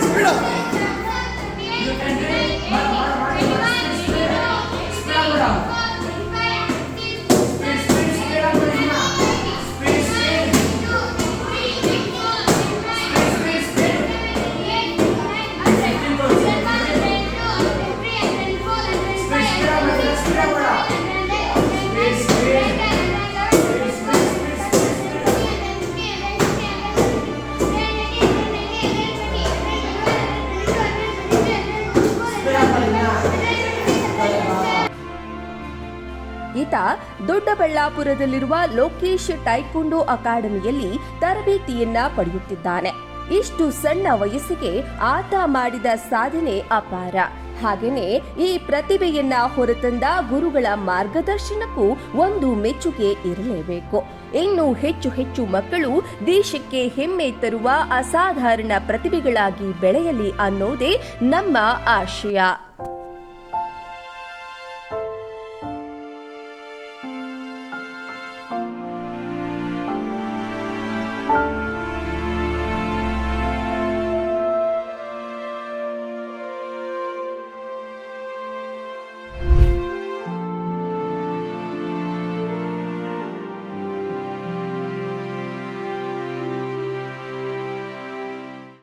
Speed up. You can do it. Speed up. Speed up, Marina. Speed. ಈತ ದೊಡ್ಡಬಳ್ಳಾಪುರದಲ್ಲಿರುವ ಲೋಕೇಶ್ ಟೈಕೊಂಡೋ ಅಕಾಡೆಮಿಯಲ್ಲಿ ತರಬೇತಿಯನ್ನ ಪಡೆಯುತ್ತಿದ್ದಾನೆ. ಇಷ್ಟು ಸಣ್ಣ ವಯಸ್ಸಿಗೆ ಆತ ಮಾಡಿದ ಸಾಧನೆ ಅಪಾರ. ಹಾಗೇನೆ ಈ ಪ್ರತಿಭೆಯನ್ನ ಹೊರತಂದ ಗುರುಗಳ ಮಾರ್ಗದರ್ಶನಕ್ಕೂ ಒಂದು ಮೆಚ್ಚುಗೆ ಇರಲೇಬೇಕು. ಇನ್ನು ಹೆಚ್ಚು ಹೆಚ್ಚು ಮಕ್ಕಳು ದೇಶಕ್ಕೆ ಹೆಮ್ಮೆ ತರುವ ಅಸಾಧಾರಣ ಪ್ರತಿಭೆಗಳಾಗಿ ಬೆಳೆಯಲಿ ಅನ್ನೋದೇ ನಮ್ಮ ಆಶಯ.